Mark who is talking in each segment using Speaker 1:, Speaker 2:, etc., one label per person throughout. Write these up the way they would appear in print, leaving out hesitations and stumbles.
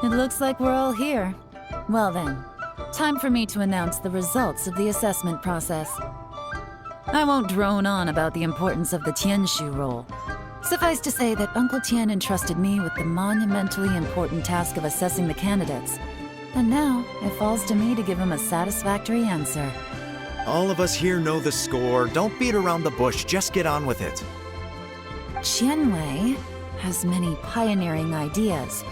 Speaker 1: It looks like we're all here. Well then, time for me to announce the results of the assessment process. I won't drone on about the importance of the Tianshu role. Suffice to say that Uncle Tian entrusted me with the monumentally important task of assessing the candidates. And now, it falls to me to give him a satisfactory answer.
Speaker 2: All of us here know the score. Don't beat around the bush, just get on with it.
Speaker 1: Qianwei has many pioneering ideas,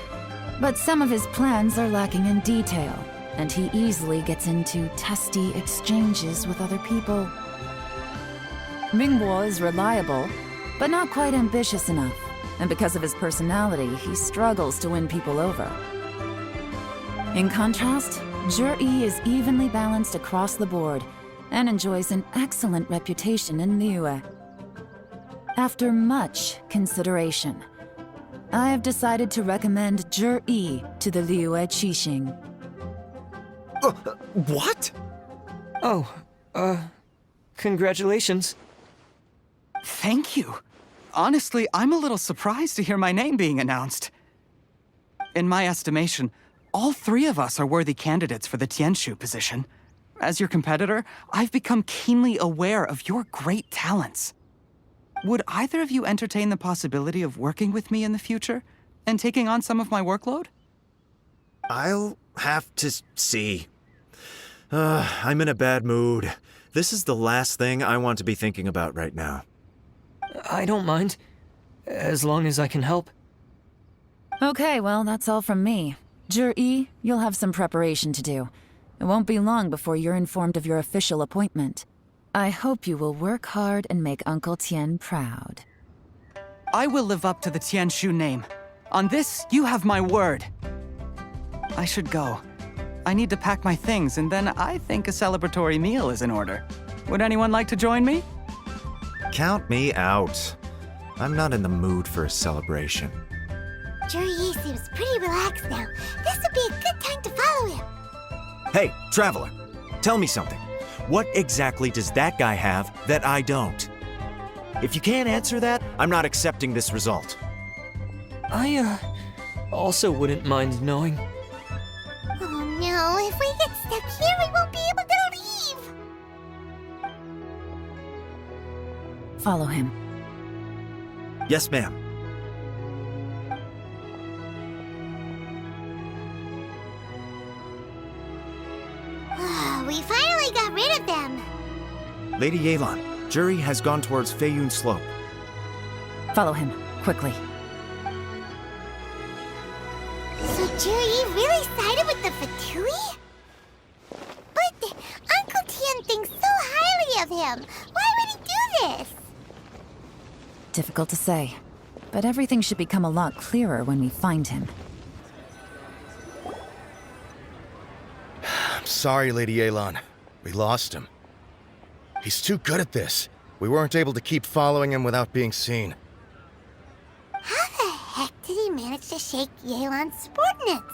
Speaker 1: but some of his plans are lacking in detail, and he easily gets into testy exchanges with other people. Mingguo is reliable, but not quite ambitious enough, and because of his personality, he struggles to win people over. In contrast, Zhi is evenly balanced across the board, and enjoys an excellent reputation in Liyue. After much consideration, I have decided to recommend Zhi to the Liyue Qixing.
Speaker 2: What?
Speaker 3: Oh, congratulations.
Speaker 4: Thank you. Honestly, I'm a little surprised to hear my name being announced. In my estimation, all three of us are worthy candidates for the Tianshu position. As your competitor, I've become keenly aware of your great talents. Would either of you entertain the possibility of working with me in the future and taking on some of my workload?
Speaker 2: I'll have to see. I'm in a bad mood. This is the last thing I want to be thinking about right now.
Speaker 3: I don't mind, as long as I can help.
Speaker 1: Okay, well, that's all from me. Zhi, you'll have some preparation to do. It won't be long before you're informed of your official appointment. I hope you will work hard and make Uncle Tian proud.
Speaker 4: I will live up to the Tianshu name. On this, you have my word. I should go. I need to pack my things, and then I think a celebratory meal is in order. Would anyone like to join me?
Speaker 2: Count me out. I'm not in the mood for a celebration.
Speaker 5: Zhi seems pretty relaxed now. This would be a good time to follow him.
Speaker 2: Hey, Traveler, tell me something. What exactly does that guy have that I don't? If you can't answer that, I'm not accepting this result.
Speaker 3: I, also wouldn't mind knowing.
Speaker 5: Oh no, if we get stuck here, we won't be able to leave!
Speaker 1: Follow him.
Speaker 2: Yes, ma'am.
Speaker 5: We finally got rid of them!
Speaker 2: Lady Yelan, Zhi has gone towards Feiyun Slope.
Speaker 1: Follow him, quickly.
Speaker 5: So Zhi really sided with the Fatui? But Uncle Tian thinks so highly of him. Why would he do this?
Speaker 1: Difficult to say, but everything should become a lot clearer when we find him.
Speaker 6: Sorry, Lady Yelan. We lost him. He's too good at this. We weren't able to keep following him without being seen.
Speaker 5: How the heck did he manage to shake Yelan's subordinates?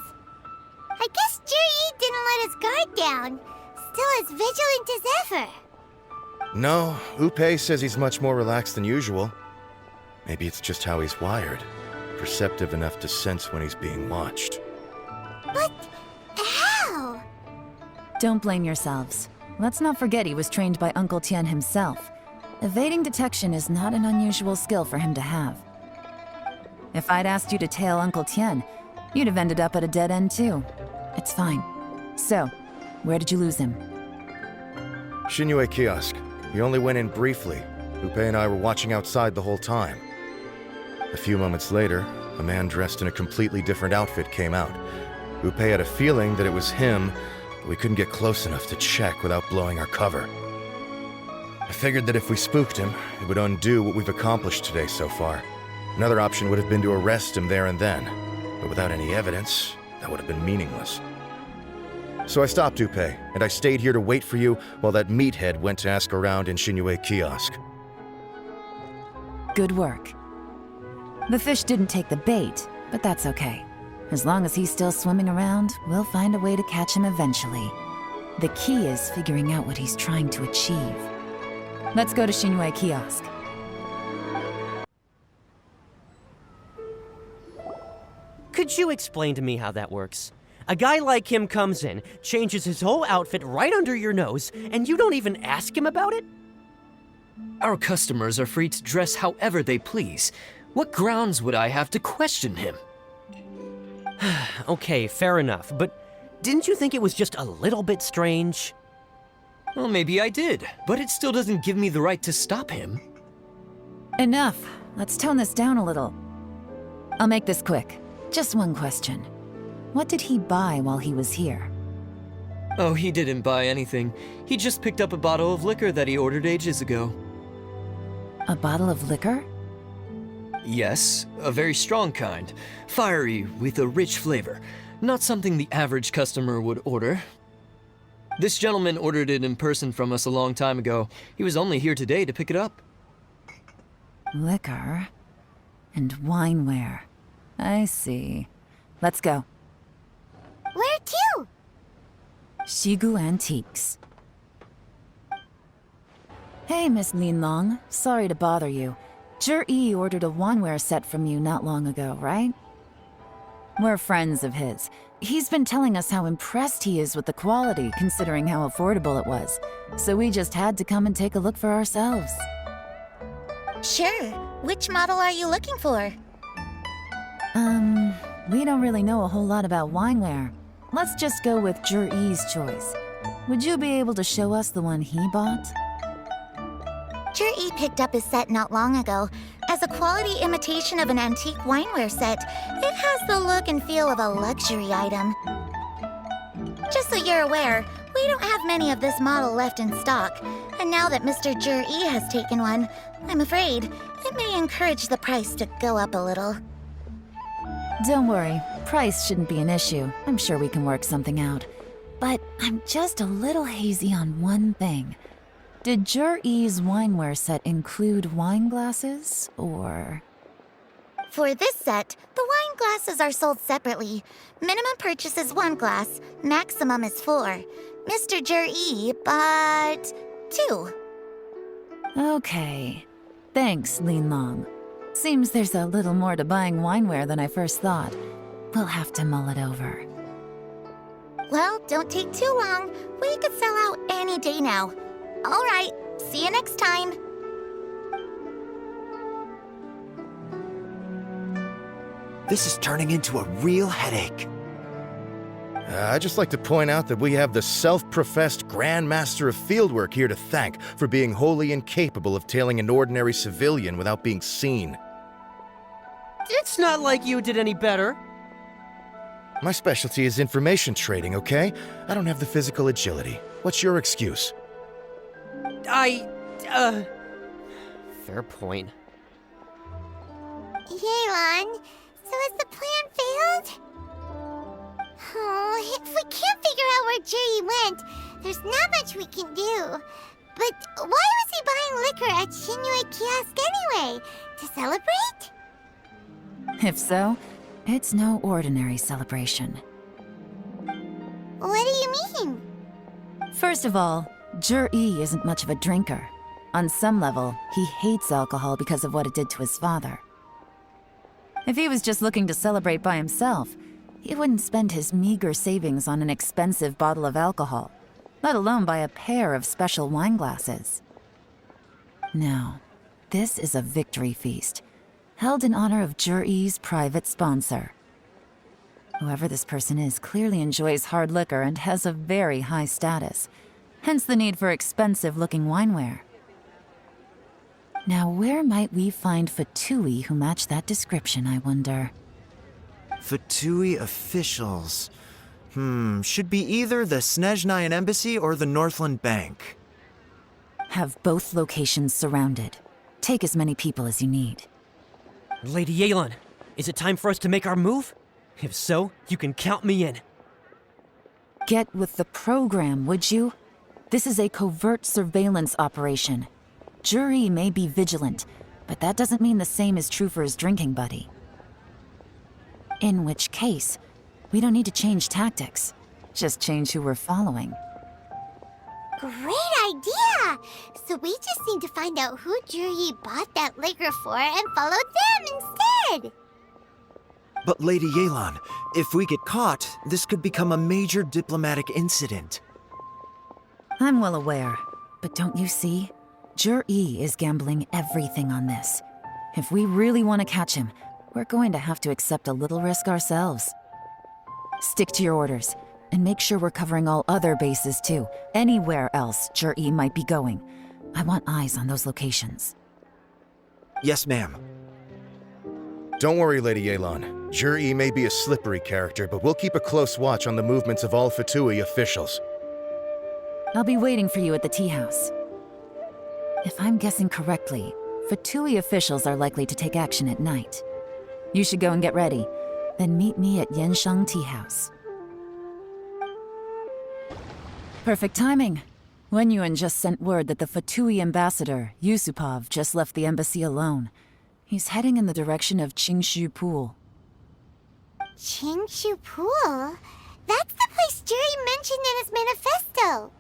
Speaker 5: I guess Zhi didn't let his guard down. Still as vigilant as ever.
Speaker 6: No, Upei says he's much more relaxed than usual. Maybe it's just how he's wired. Perceptive enough to sense when he's being watched.
Speaker 5: But how?
Speaker 1: Don't blame yourselves. Let's not forget he was trained by Uncle Tian himself. Evading detection is not an unusual skill for him to have. If I'd asked you to tail Uncle Tian, you'd have ended up at a dead end too. It's fine. So, where did you lose him?
Speaker 6: Xinyue Kiosk. He only went in briefly. Upei and I were watching outside the whole time. A few moments later, a man dressed in a completely different outfit came out. Upei had a feeling that it was him, but we couldn't get close enough to check without blowing our cover. I figured that if we spooked him, it would undo what we've accomplished today so far. Another option would have been to arrest him there and then, but without any evidence, that would have been meaningless. So I stopped Upei, and I stayed here to wait for you while that meathead went to ask around in Xinyue Kiosk.
Speaker 1: Good work. The fish didn't take the bait, but that's okay. As long as he's still swimming around, we'll find a way to catch him eventually. The key is figuring out what he's trying to achieve. Let's go to Xinyue Kiosk.
Speaker 7: Could Could you explain to me how that works? A guy like him comes in, changes his whole outfit right under your nose, and you don't even ask him about it?
Speaker 3: Our customers are free to dress however they please. What grounds would I have to question him?
Speaker 7: Okay, fair enough, but didn't you think it was just a little bit strange?
Speaker 3: Well, maybe I did, but it still doesn't give me the right to stop him.
Speaker 1: Enough. Let's tone this down a little. I'll make this quick. Just one question. What did he buy while he was here?
Speaker 3: Oh, he didn't buy anything. He just picked up a bottle of liquor that he ordered ages ago.
Speaker 1: A bottle of liquor?
Speaker 3: Yes, a very strong kind. Fiery, with a rich flavor. Not something the average customer would order. This gentleman ordered it in person from us a long time ago. He was only here today to pick it up.
Speaker 1: Liquor and wineware. I see. Let's go.
Speaker 5: Where to?
Speaker 1: Shigu Antiques. Hey, Miss Lin Long. Sorry to bother you. Zhi ordered a wineware set from you not long ago, right? We're friends of his. He's been telling us how impressed he is with the quality, considering how affordable it was. So we just had to come and take a look for ourselves.
Speaker 5: Sure. Which model are you looking for?
Speaker 1: We don't really know a whole lot about wineware. Let's just go with Zhi's choice. Would you be able to show us the one he bought?
Speaker 5: Zhi picked up his set not long ago. As a quality imitation of an antique wineware set, it has the look and feel of a luxury item. Just so you're aware, we don't have many of this model left in stock. And now that Mr. Zhi has taken one, I'm afraid it may encourage the price to go up a little.
Speaker 1: Don't worry, price shouldn't be an issue. I'm sure we can work something out. But I'm just a little hazy on one thing. Did Zhi's wineware set include wine glasses, or...?
Speaker 5: For this set, the wine glasses are sold separately. Minimum purchase is 1 glass, maximum is 4. Mr. Zhi bought 2.
Speaker 1: Okay. Thanks, Lin Long. Seems there's a little more to buying wineware than I first thought. We'll have to mull it over.
Speaker 5: Well, don't take too long. We could sell out any day now. All right, see you next time.
Speaker 2: This is turning into a real headache.
Speaker 6: I'd just like to point out that we have the self-professed Grand Master of Fieldwork here to thank for being wholly incapable of tailing an ordinary civilian without being seen.
Speaker 7: It's not like you did any better.
Speaker 6: My specialty is information trading, okay? I don't have the physical agility. What's your excuse?
Speaker 7: Fair point.
Speaker 5: Yelan, so has the plan failed? Oh, if we can't figure out where Zhi went, there's not much we can do. But why was he buying liquor at Shinue Kiosk anyway? To celebrate?
Speaker 1: If so, it's no ordinary celebration.
Speaker 5: What do you mean?
Speaker 1: First of all, Zhi isn't much of a drinker. On some level, he hates alcohol because of what it did to his father. If he was just looking to celebrate by himself, he wouldn't spend his meager savings on an expensive bottle of alcohol, let alone buy a pair of special wine glasses. No, this is a victory feast, held in honor of Zhi's private sponsor. Whoever this person is clearly enjoys hard liquor and has a very high status, hence the need for expensive-looking wineware. Now, where might we find Fatui who match that description, I wonder?
Speaker 2: Fatui officials. Should be either the Snezhnayan Embassy or the Northland Bank.
Speaker 1: Have both locations surrounded. Take as many people as you need.
Speaker 7: Lady Yelan, is it time for us to make our move? If so, you can count me in.
Speaker 1: Get with the program, would you? This is a covert surveillance operation. Zhi may be vigilant, but that doesn't mean the same is true for his drinking buddy. In which case, we don't need to change tactics. Just change who we're following.
Speaker 5: Great idea! So we just need to find out who Zhi bought that liquor for and follow them instead!
Speaker 2: But Lady Yelan, if we get caught, this could become a major diplomatic incident.
Speaker 1: I'm well aware, but don't you see? GE is gambling everything on this. If we really want to catch him, we're going to have to accept a little risk ourselves. Stick to your orders, and make sure we're covering all other bases too. Anywhere else GE might be going. I want eyes on those locations.
Speaker 2: Yes, ma'am.
Speaker 6: Don't worry, Lady Yelan. Jur-E may be a slippery character, but we'll keep a close watch on the movements of all Fatui officials.
Speaker 1: I'll be waiting for you at the tea house. If I'm guessing correctly, Fatui officials are likely to take action at night. You should go and get ready, then meet me at Yenshang Tea House. Perfect timing. Wenyuan just sent word that the Fatui ambassador, Yusupov, just left the embassy alone. He's heading in the direction of Qingshu Pool.
Speaker 5: Qingshu Pool? That's the place Jerry mentioned in his manifesto.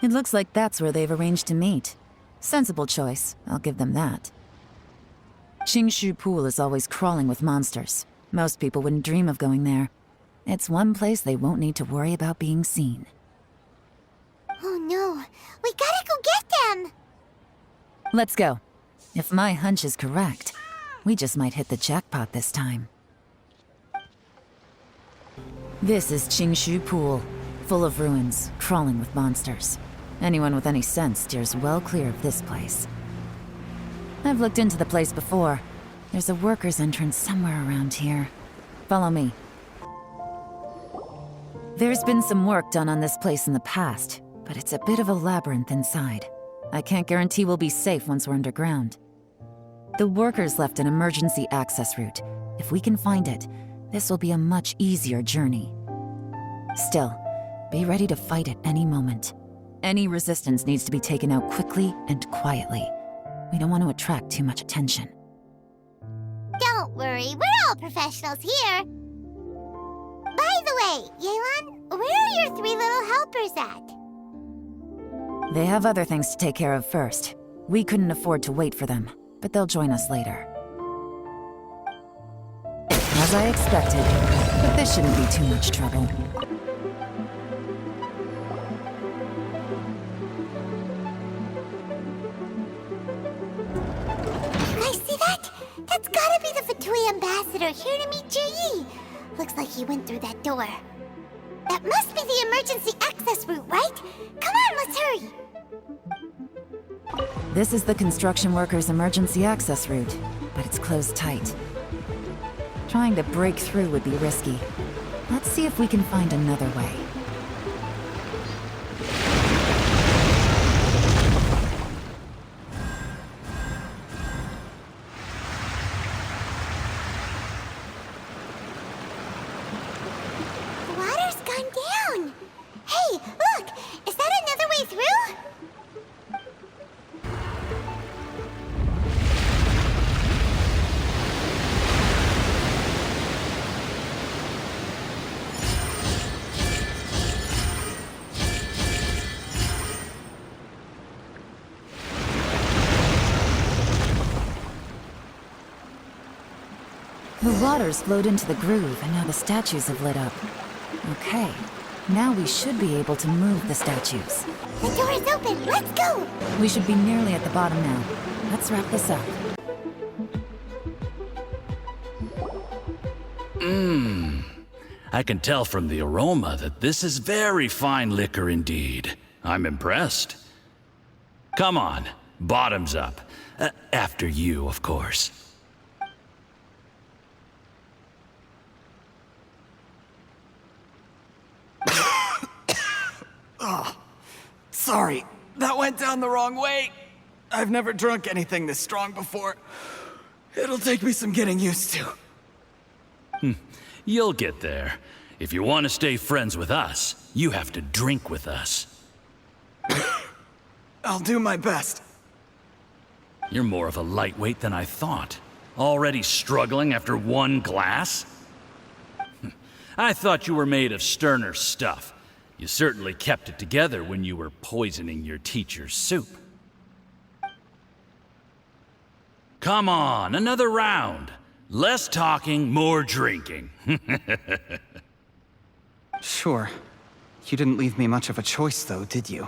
Speaker 1: It looks like that's where they've arranged to meet. Sensible choice, I'll give them that. Qingshu Pool is always crawling with monsters. Most people wouldn't dream of going there. It's one place they won't need to worry about being seen.
Speaker 5: Oh no, we gotta go get them!
Speaker 1: Let's go. If my hunch is correct, we just might hit the jackpot this time. This is Qingshu Pool, full of ruins, crawling with monsters. Anyone with any sense steers well clear of this place. I've looked into the place before. There's a worker's entrance somewhere around here. Follow me. There's been some work done on this place in the past, but it's a bit of a labyrinth inside. I can't guarantee we'll be safe once we're underground. The workers left an emergency access route. If we can find it, this will be a much easier journey. Still, be ready to fight at any moment. Any resistance needs to be taken out quickly and quietly. We don't want to attract too much attention.
Speaker 5: Don't worry, we're all professionals here. By the way, Yelan, where are your 3 little helpers at?
Speaker 1: They have other things to take care of first. We couldn't afford to wait for them, but they'll join us later. As I expected, but this shouldn't be too much trouble.
Speaker 5: You guys see that? That's gotta be the Fatui ambassador here to meet Ji. Looks like he went through that door. That must be the emergency access route, right? Come on, let's hurry!
Speaker 1: This is the construction workers' emergency access route, but it's closed tight. Trying to break through would be risky. Let's see if we can find another way.
Speaker 5: The water's gone down! Hey, look! Is that another way through?
Speaker 1: The water's flowed into the groove, and now the statues have lit up. Okay, now we should be able to move the statues.
Speaker 5: The door is open, let's go!
Speaker 1: We should be nearly at the bottom now. Let's wrap this up.
Speaker 8: I can tell from the aroma that this is very fine liquor indeed. I'm impressed. Come on, bottoms up. After you, of course.
Speaker 4: Sorry, that went down the wrong way. I've never drunk anything this strong before. It'll take me some getting used to.
Speaker 8: You'll get there. If you want to stay friends with us, you have to drink with us.
Speaker 4: I'll do my best.
Speaker 8: You're more of a lightweight than I thought. Already struggling after one glass? I thought you were made of sterner stuff. You certainly kept it together when you were poisoning your teacher's soup. Come on, another round. Less talking, more drinking.
Speaker 4: Sure. You didn't leave me much of a choice, though, did you?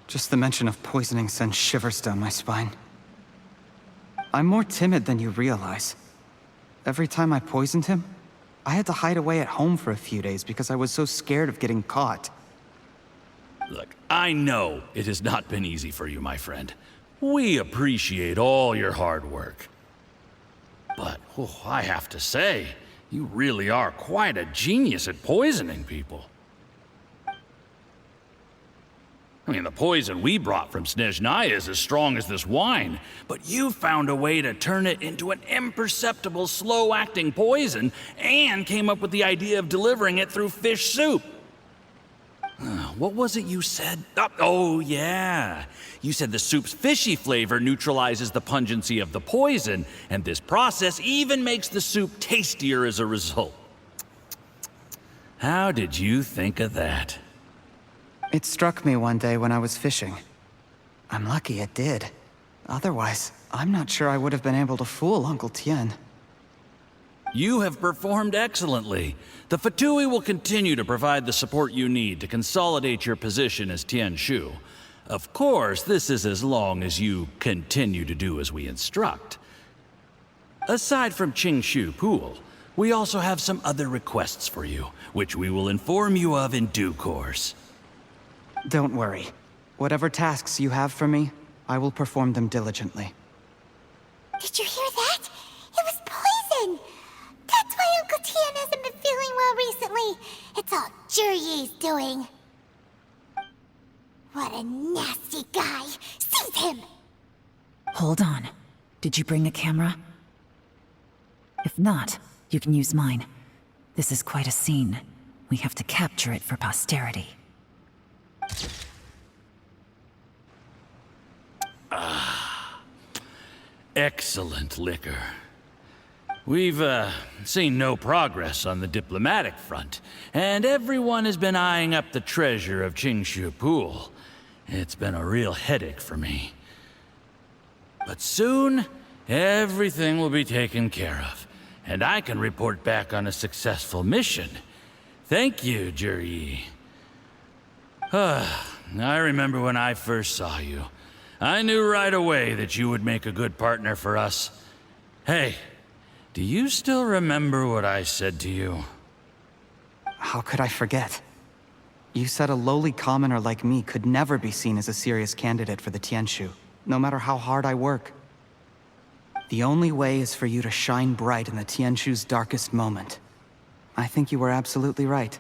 Speaker 4: Just the mention of poisoning sends shivers down my spine. I'm more timid than you realize. Every time I poisoned him, I had to hide away at home for a few days because I was so scared of getting caught.
Speaker 8: Look, I know it has not been easy for you, my friend. We appreciate all your hard work. But, I have to say, you really are quite a genius at poisoning people. I mean, the poison we brought from Snezhnaya is as strong as this wine, but you found a way to turn it into an imperceptible, slow-acting poison and came up with the idea of delivering it through fish soup. What was it you said? Oh, yeah. You said the soup's fishy flavor neutralizes the pungency of the poison, and this process even makes the soup tastier as a result. How did you think of that?
Speaker 4: It struck me one day when I was fishing. I'm lucky it did. Otherwise, I'm not sure I would have been able to fool Uncle Tien.
Speaker 8: You have performed excellently. The Fatui will continue to provide the support you need to consolidate your position as Tien Shu. Of course, this is as long as you continue to do as we instruct. Aside from Qingshu Pool, we also have some other requests for you, which we will inform you of in due course.
Speaker 4: Don't worry. Whatever tasks you have for me, I will perform them diligently.
Speaker 5: Did you hear that? It was poison! That's why Uncle Tien hasn't been feeling well recently. It's all Jurye's doing. What a nasty guy! Seize him!
Speaker 1: Hold on. Did you bring a camera? If not, you can use mine. This is quite a scene. We have to capture it for posterity.
Speaker 8: Excellent liquor. We've seen no progress on the diplomatic front, and everyone has been eyeing up the treasure of Qingshu Pool. It's been a real headache for me. But soon, everything will be taken care of, and I can report back on a successful mission. Thank you, Jurye. I remember when I first saw you. I knew right away that you would make a good partner for us. Hey, do you still remember what I said to you?
Speaker 4: How could I forget? You said a lowly commoner like me could never be seen as a serious candidate for the Tianshu, no matter how hard I work. The only way is for you to shine bright in the Tianshu's darkest moment. I think you were absolutely right.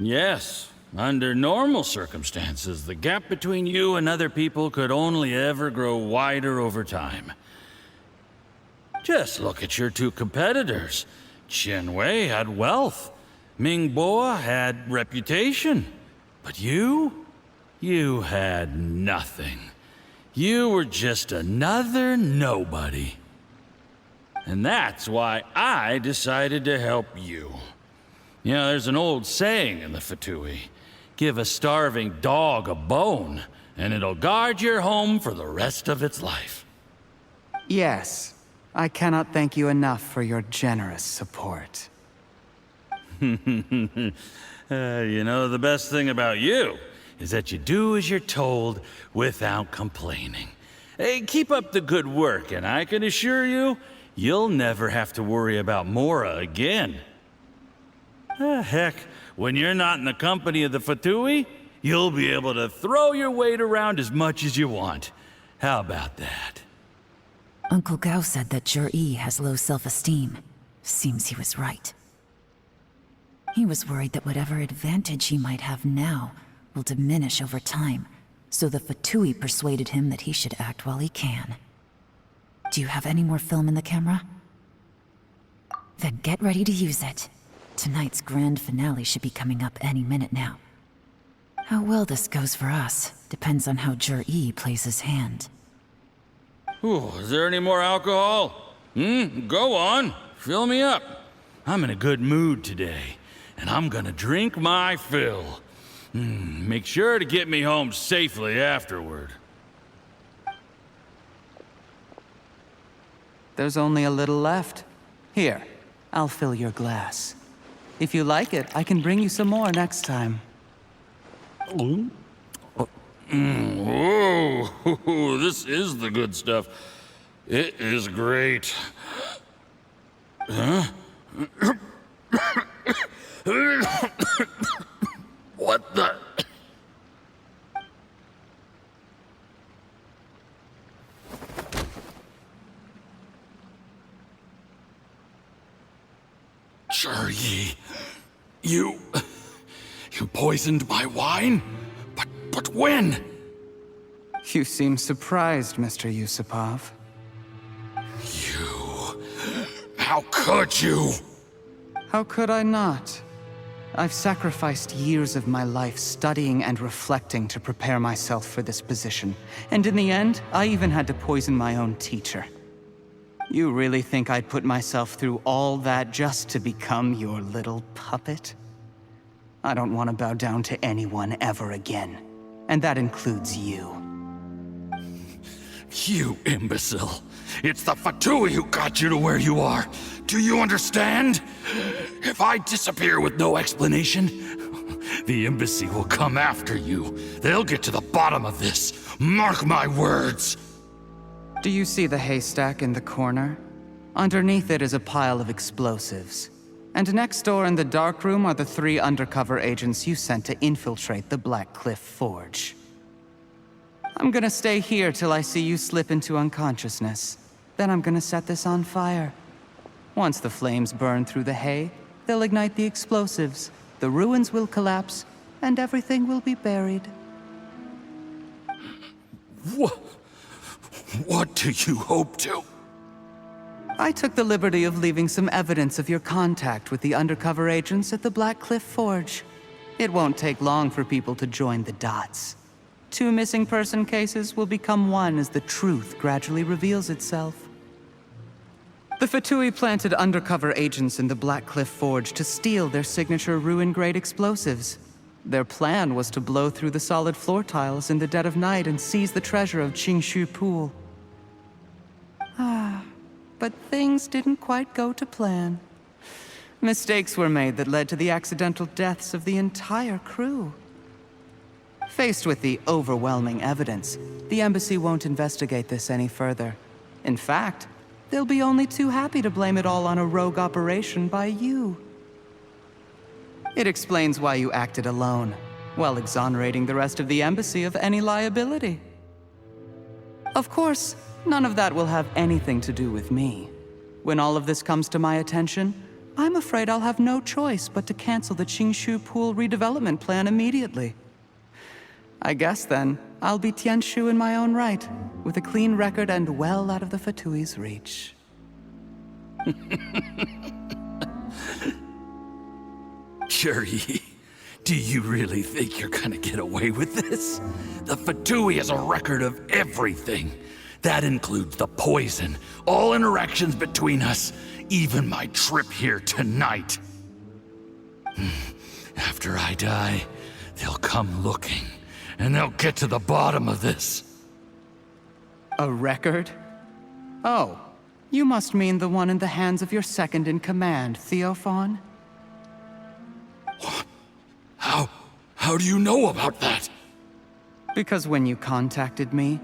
Speaker 8: Yes. Under normal circumstances, the gap between you and other people could only ever grow wider over time. Just look at your two competitors. Chen Wei had wealth. Ming Boa had reputation. But you had nothing. You were just another nobody. And that's why I decided to help you. You know, there's an old saying in the Fatui. Give a starving dog a bone, and it'll guard your home for the rest of its life.
Speaker 4: Yes. I cannot thank you enough for your generous support.
Speaker 8: You know, the best thing about you is that you do as you're told without complaining. Hey, keep up the good work, and I can assure you, you'll never have to worry about Mora again. Heck, when you're not in the company of the Fatui, you'll be able to throw your weight around as much as you want. How about that?
Speaker 1: Uncle Gao said that Jurye has low self-esteem. Seems he was right. He was worried that whatever advantage he might have now will diminish over time, so the Fatui persuaded him that he should act while he can. Do you have any more film in the camera? Then get ready to use it. Tonight's grand finale should be coming up any minute now. How well this goes for us depends on how Jurye plays his hand.
Speaker 8: Ooh, is there any more alcohol? Go on. Fill me up. I'm in a good mood today, and I'm gonna drink my fill. Make sure to get me home safely afterward.
Speaker 4: There's only a little left. Here, I'll fill your glass. If you like it, I can bring you some more next time.
Speaker 8: Whoa, this is the good stuff. It is great. Huh? What the? Yi, you poisoned my wine? But when?
Speaker 4: You seem surprised, Mr. Yusupov.
Speaker 8: How could you?
Speaker 4: How could I not? I've sacrificed years of my life studying and reflecting to prepare myself for this position. And in the end, I even had to poison my own teacher. You really think I'd put myself through all that just to become your little puppet? I don't want to bow down to anyone ever again. And that includes you.
Speaker 8: You imbecile. It's the Fatui who got you to where you are. Do you understand? If I disappear with no explanation, the embassy will come after you. They'll get to the bottom of this. Mark my words.
Speaker 4: Do you see the haystack in the corner? Underneath it is a pile of explosives. And next door in the dark room are the 3 undercover agents you sent to infiltrate the Black Cliff Forge. I'm gonna stay here till I see you slip into unconsciousness. Then I'm gonna set this on fire. Once the flames burn through the hay, they'll ignite the explosives, the ruins will collapse, and everything will be buried.
Speaker 8: What do you hope to?
Speaker 4: I took the liberty of leaving some evidence of your contact with the undercover agents at the Black Cliff Forge. It won't take long for people to join the dots. 2 missing person cases will become one as the truth gradually reveals itself. The Fatui planted undercover agents in the Black Cliff Forge to steal their signature ruin-grade explosives. Their plan was to blow through the solid floor tiles in the dead of night and seize the treasure of Qingshu Pool. But things didn't quite go to plan. Mistakes were made that led to the accidental deaths of the entire crew. Faced with the overwhelming evidence, the embassy won't investigate this any further. In fact, they'll be only too happy to blame it all on a rogue operation by you. It explains why you acted alone, while exonerating the rest of the embassy of any liability. Of course, none of that will have anything to do with me. When all of this comes to my attention, I'm afraid I'll have no choice but to cancel the Qingshu Pool redevelopment plan immediately. I guess then, I'll be Tianshu in my own right, with a clean record and well out of the Fatui's reach.
Speaker 8: Yi, do you really think you're gonna get away with this? The Fatui has a record of everything. That includes the poison, all interactions between us, even my trip here tonight. After I die, they'll come looking, and they'll get to the bottom of this.
Speaker 4: A record? Oh, you must mean the one in the hands of your second-in-command, Theophan?
Speaker 8: How do you know about that?
Speaker 4: Because when you contacted me,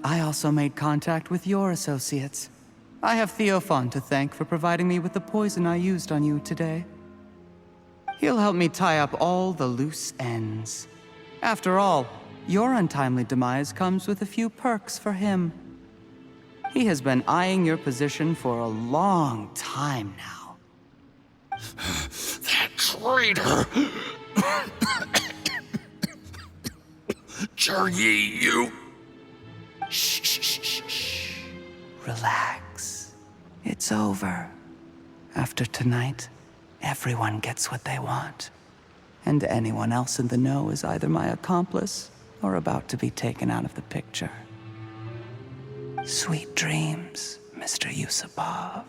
Speaker 4: I also made contact with your associates. I have Theophan to thank for providing me with the poison I used on you today. He'll help me tie up all the loose ends. After all, your untimely demise comes with a few perks for him. He has been eyeing your position for a long time now.
Speaker 8: That traitor! Yi, you...
Speaker 4: Shh. Relax. It's over. After tonight, everyone gets what they want. And anyone else in the know is either my accomplice or about to be taken out of the picture. Sweet dreams, Mr. Yusupov.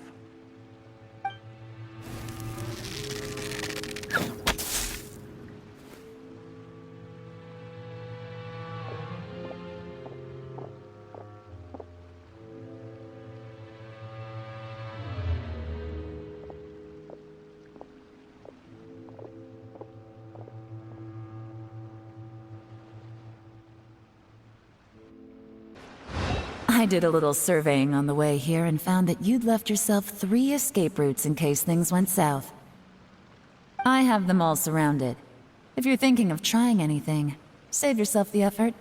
Speaker 1: I did a little surveying on the way here and found that you'd left yourself 3 escape routes in case things went south. I have them all surrounded. If you're thinking of trying anything, save yourself the effort.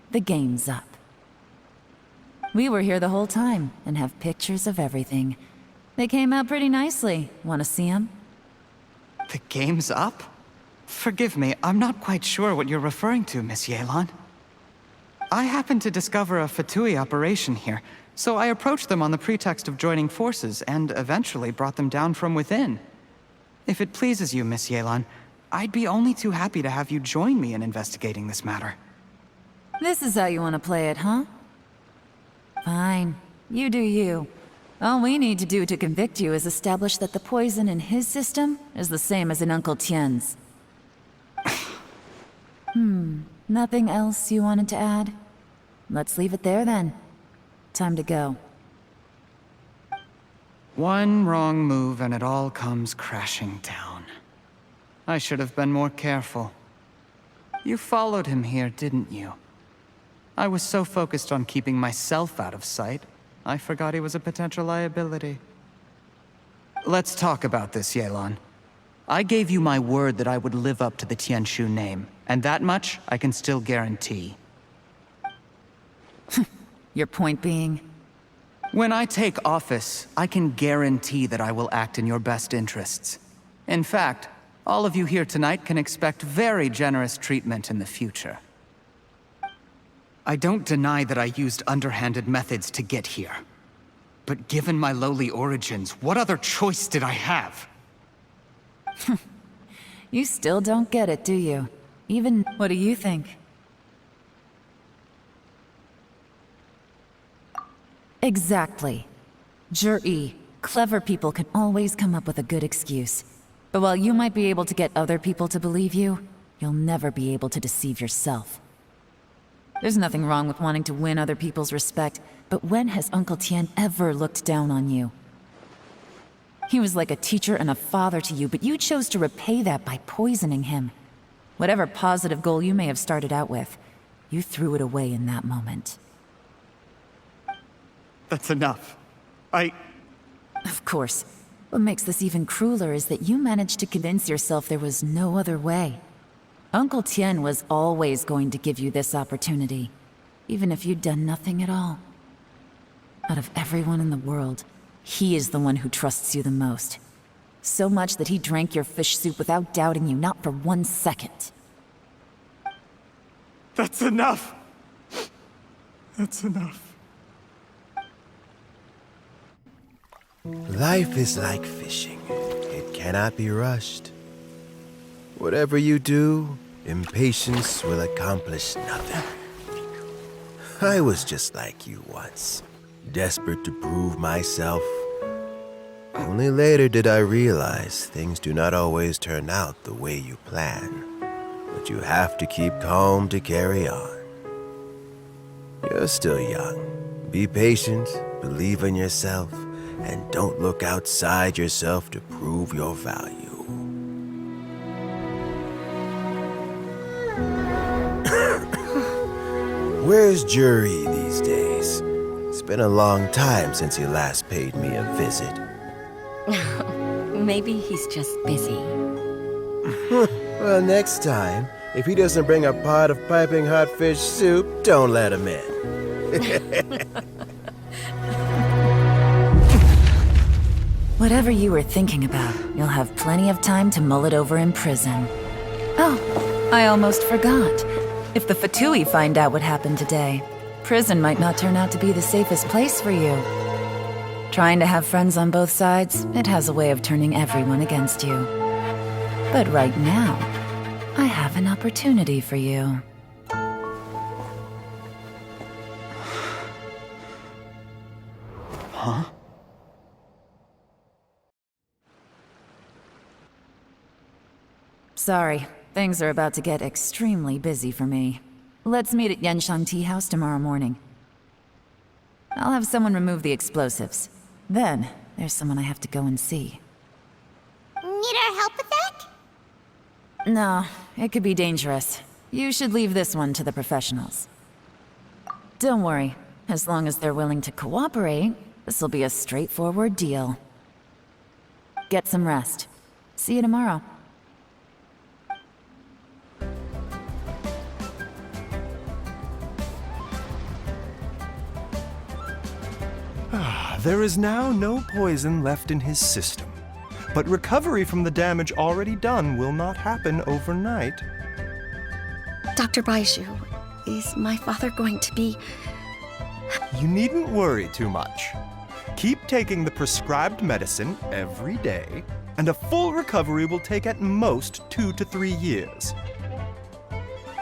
Speaker 1: The game's up. We were here the whole time and have pictures of everything. They came out pretty nicely. Want to see them?
Speaker 4: The game's up? Forgive me, I'm not quite sure what you're referring to, Miss Yelan. I happened to discover a Fatui operation here, so I approached them on the pretext of joining forces and eventually brought them down from within. If it pleases you, Miss Yelan, I'd be only too happy to have you join me in investigating this matter.
Speaker 1: This is how you want to play it, huh? Fine. You do you. All we need to do to convict you is establish that the poison in his system is the same as in Uncle Tien's. Nothing else you wanted to add? Let's leave it there then. Time to go.
Speaker 4: One wrong move and it all comes crashing down. I should have been more careful. You followed him here, didn't you? I was so focused on keeping myself out of sight, I forgot he was a potential liability. Let's talk about this, Yelan. I gave you my word that I would live up to the Tianshu name, and that much I can still guarantee.
Speaker 1: Your point being?
Speaker 4: When I take office, I can guarantee that I will act in your best interests. In fact, all of you here tonight can expect very generous treatment in the future. I don't deny that I used underhanded methods to get here. But given my lowly origins, what other choice did I have?
Speaker 1: You still don't get it, do you? Even, what do you think? Exactly. Jur-E, clever people can always come up with a good excuse. But while you might be able to get other people to believe you, you'll never be able to deceive yourself. There's nothing wrong with wanting to win other people's respect, but when has Uncle Tien ever looked down on you? He was like a teacher and a father to you, but you chose to repay that by poisoning him. Whatever positive goal you may have started out with, you threw it away in that moment.
Speaker 4: That's enough.
Speaker 1: Of course. What makes this even crueler is that you managed to convince yourself there was no other way. Uncle Tien was always going to give you this opportunity, even if you'd done nothing at all. Out of everyone in the world, he is the one who trusts you the most. So much that he drank your fish soup without doubting you, not for 1 second.
Speaker 4: That's enough! That's enough.
Speaker 9: Life is like fishing. It cannot be rushed. Whatever you do, impatience will accomplish nothing. I was just like you once, desperate to prove myself. Only later did I realize things do not always turn out the way you plan, but you have to keep calm to carry on. You're still young. Be patient, believe in yourself, and don't look outside yourself to prove your value. Where's Jur-E these days? It's been a long time since he last paid me a visit.
Speaker 10: Maybe he's just busy.
Speaker 9: Well, next time, if he doesn't bring a pot of piping hot fish soup, don't let him in.
Speaker 1: Whatever you were thinking about, you'll have plenty of time to mull it over in prison. Oh, I almost forgot. If the Fatui find out what happened today, prison might not turn out to be the safest place for you. Trying to have friends on both sides, it has a way of turning everyone against you. But right now, I have an opportunity for you.
Speaker 4: Huh?
Speaker 1: Sorry, things are about to get extremely busy for me. Let's meet at Yenshang Tea House tomorrow morning. I'll have someone remove the explosives. Then, there's someone I have to go and see.
Speaker 5: Need our help with that?
Speaker 1: No, it could be dangerous. You should leave this one to the professionals. Don't worry, As long as they're willing to cooperate, this'll be a straightforward deal. Get some rest. See you tomorrow.
Speaker 10: There is now no poison left in his system, but recovery from the damage already done will not happen overnight.
Speaker 11: Dr. Baiju, is my father going to be...
Speaker 10: You needn't worry too much. Keep taking the prescribed medicine every day, and a full recovery will take at most 2 to 3 years.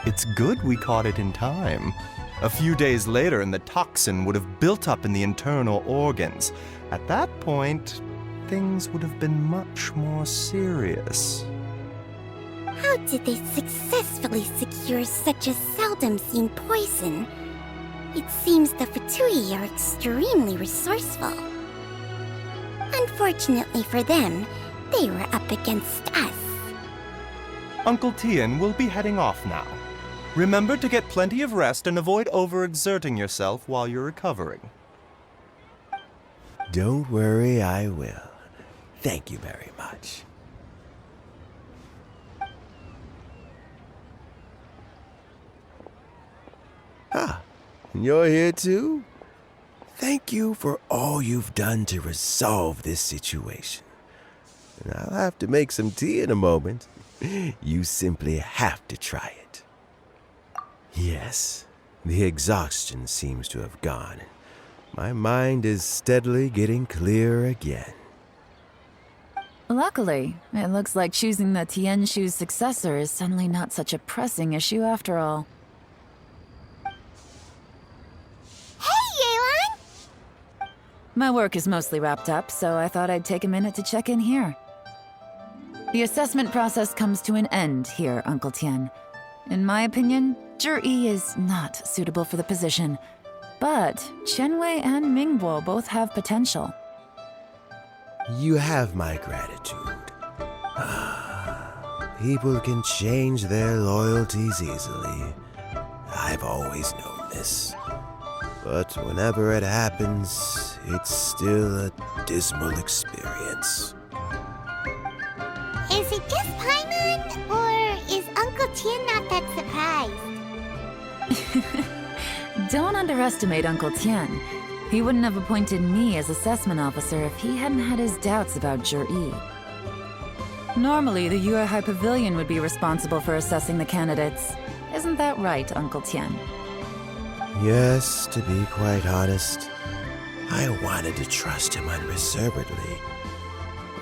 Speaker 10: It's good we caught it in time. A few days later, and the toxin would have built up in the internal organs. At that point, things would have been much more serious.
Speaker 5: How did they successfully secure such a seldom-seen poison? It seems the Fatui are extremely resourceful. Unfortunately for them, they were up against us.
Speaker 10: Uncle Tian will be heading off now. Remember to get plenty of rest and avoid overexerting yourself while you're recovering.
Speaker 9: Don't worry, I will. Thank you very much. Ah, and you're here too? Thank you for all you've done to resolve this situation. And I'll have to make some tea in a moment. You simply have to try it. Yes, the exhaustion seems to have gone. My mind is steadily getting clearer again.
Speaker 1: Luckily, it looks like choosing the Tianshu's successor is suddenly not such a pressing issue after all.
Speaker 5: Hey, Yelan!
Speaker 1: My work is mostly wrapped up, so I thought I'd take a minute to check in here. The assessment process comes to an end here, Uncle Tian. In my opinion, Zhi is not suitable for the position, but Qianwei and Mingbo both have potential.
Speaker 9: You have my gratitude. People can change their loyalties easily. I've always known this. But whenever it happens, it's still a dismal experience.
Speaker 5: Is it just Paimon, or is Uncle Tian not that surprised?
Speaker 1: Don't underestimate Uncle Tian. He wouldn't have appointed me as assessment officer if he hadn't had his doubts about Zhi. Normally, the Yuehai Pavilion would be responsible for assessing the candidates. Isn't that right, Uncle Tian?
Speaker 9: Yes, to be quite honest, I wanted to trust him unreservedly.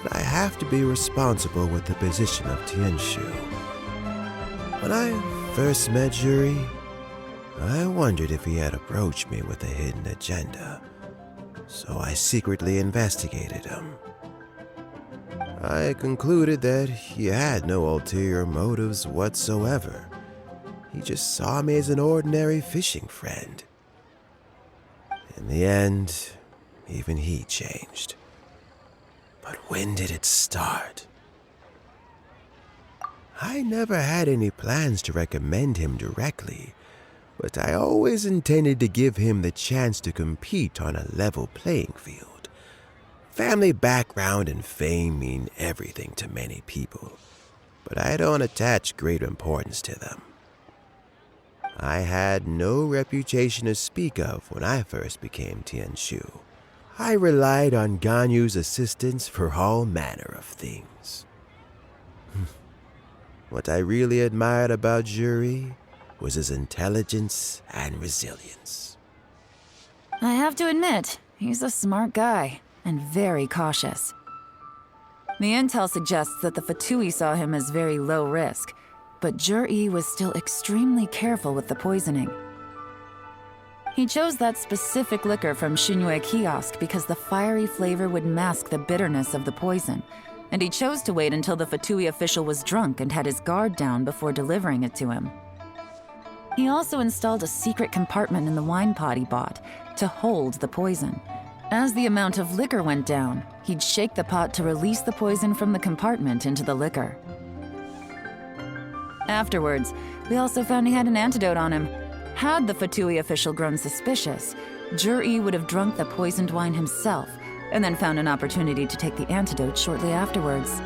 Speaker 9: But I have to be responsible with the position of Tianshu. When I first met Zhi, I wondered if he had approached me with a hidden agenda, so I secretly investigated him. I concluded that he had no ulterior motives whatsoever. He just saw me as an ordinary fishing friend. In the end, even he changed. But when did it start? I never had any plans to recommend him directly, but I always intended to give him the chance to compete on a level playing field. Family background and fame mean everything to many people, but I don't attach great importance to them. I had no reputation to speak of when I first became Tianshu. I relied on Ganyu's assistance for all manner of things. What I really admired about Zhi was his intelligence and resilience.
Speaker 1: I have to admit, he's a smart guy, and very cautious. The intel suggests that the Fatui saw him as very low risk, but Zhi was still extremely careful with the poisoning. He chose that specific liquor from Xinyue Kiosk because the fiery flavor would mask the bitterness of the poison, and he chose to wait until the Fatui official was drunk and had his guard down before delivering it to him. He also installed a secret compartment in the wine pot he bought to hold the poison. As the amount of liquor went down, he'd shake the pot to release the poison from the compartment into the liquor. Afterwards, we also found he had an antidote on him. Had the Fatui official grown suspicious, Zhi would have drunk the poisoned wine himself, and then found an opportunity to take the antidote shortly afterwards.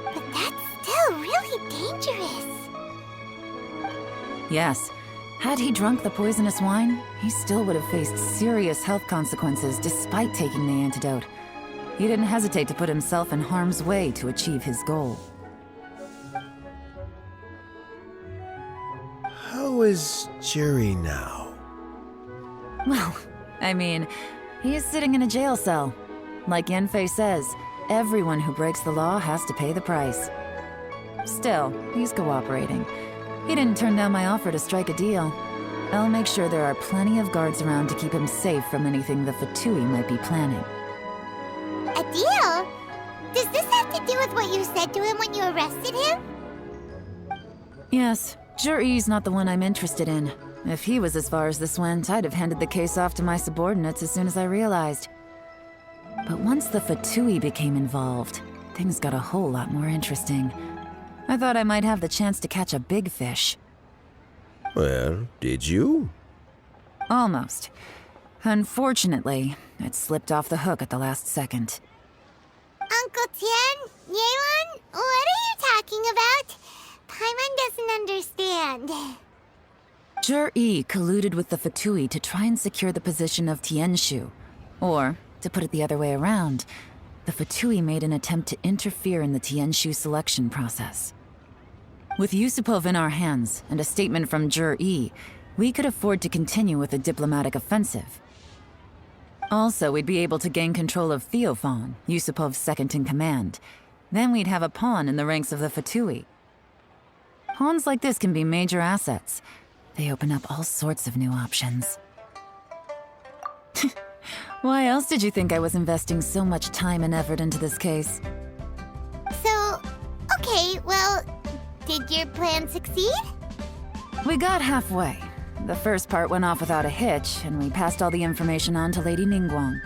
Speaker 5: But that's still really dangerous.
Speaker 1: Yes, had he drunk the poisonous wine, he still would have faced serious health consequences despite taking the antidote. He didn't hesitate to put himself in harm's way to achieve his goal.
Speaker 9: How is Jerry now?
Speaker 1: Well, I mean, he is sitting in a jail cell. Like Yanfei says, everyone who breaks the law has to pay the price. Still, he's cooperating. He didn't turn down my offer to strike a deal. I'll make sure there are plenty of guards around to keep him safe from anything the Fatui might be planning.
Speaker 5: A deal? Does this have to do with what you said to him when you arrested him?
Speaker 1: Yes, Zhi's not the one I'm interested in. If he was as far as this went, I'd have handed the case off to my subordinates as soon as I realized. But once the Fatui became involved, things got a whole lot more interesting. I thought I might have the chance to catch a big fish.
Speaker 9: Well, did you?
Speaker 1: Almost. Unfortunately, it slipped off the hook at the last second.
Speaker 5: Uncle Tian? Yelan? What are you talking about? Paimon doesn't understand.
Speaker 1: Zhi colluded with the Fatui to try and secure the position of Tianshu. Or, to put it the other way around, the Fatui made an attempt to interfere in the Tianshu selection process. With Yusupov in our hands and a statement from Zhi, we could afford to continue with a diplomatic offensive. Also, we'd be able to gain control of Theophan, Yusupov's second-in-command. Then we'd have a pawn in the ranks of the Fatui. Pawns like this can be major assets. They open up all sorts of new options. Why else did you think I was investing so much time and effort into this case?
Speaker 5: So, okay, well, did your plan succeed?
Speaker 1: We got halfway. The first part went off without a hitch, and we passed all the information on to Lady Ningguang.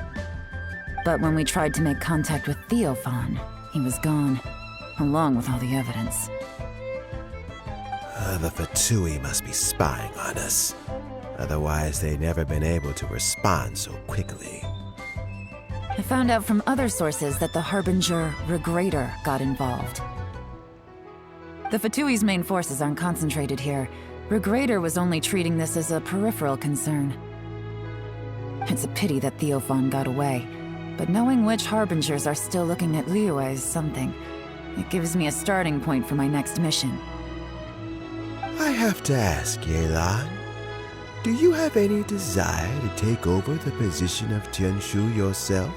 Speaker 1: But when we tried to make contact with Theophan, he was gone, along with all the evidence.
Speaker 9: The Fatui must be spying on us. Otherwise, they'd never been able to respond so quickly.
Speaker 1: I found out from other sources that the Harbinger Regrator got involved. The Fatui's main forces aren't concentrated here. Regrator was only treating this as a peripheral concern. It's a pity that Theophan got away, but knowing which Harbingers are still looking at Liyue is something. It gives me a starting point for my next mission.
Speaker 9: I have to ask, Yelan, do you have any desire to take over the position of Tianshu yourself?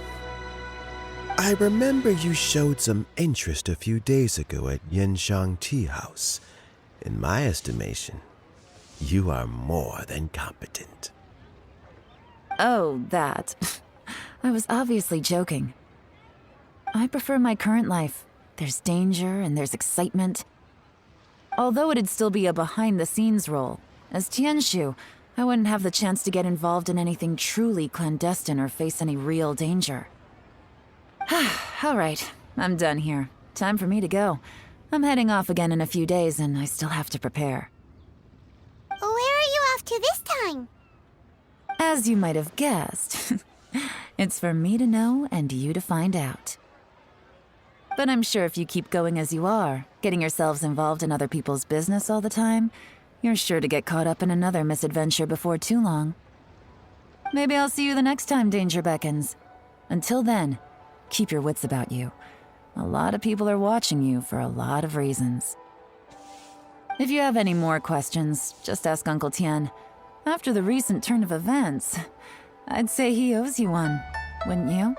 Speaker 9: I remember you showed some interest a few days ago at Yenshang Tea House. In my estimation, you are more than competent.
Speaker 1: Oh, that. I was obviously joking. I prefer my current life. There's danger and there's excitement. Although it'd still be a behind-the-scenes role, as Tianshu, I wouldn't have the chance to get involved in anything truly clandestine or face any real danger. All right, I'm done here. Time for me to go. I'm heading off again in a few days, and I still have to prepare.
Speaker 5: Where are you off to this time?
Speaker 1: As you might have guessed, it's for me to know and you to find out. But I'm sure if you keep going as you are, getting yourselves involved in other people's business all the time, you're sure to get caught up in another misadventure before too long. Maybe I'll see you the next time danger beckons. Until then, keep your wits about you. A lot of people are watching you for a lot of reasons. If you have any more questions, just ask Uncle Tian. After the recent turn of events, I'd say he owes you one, wouldn't you?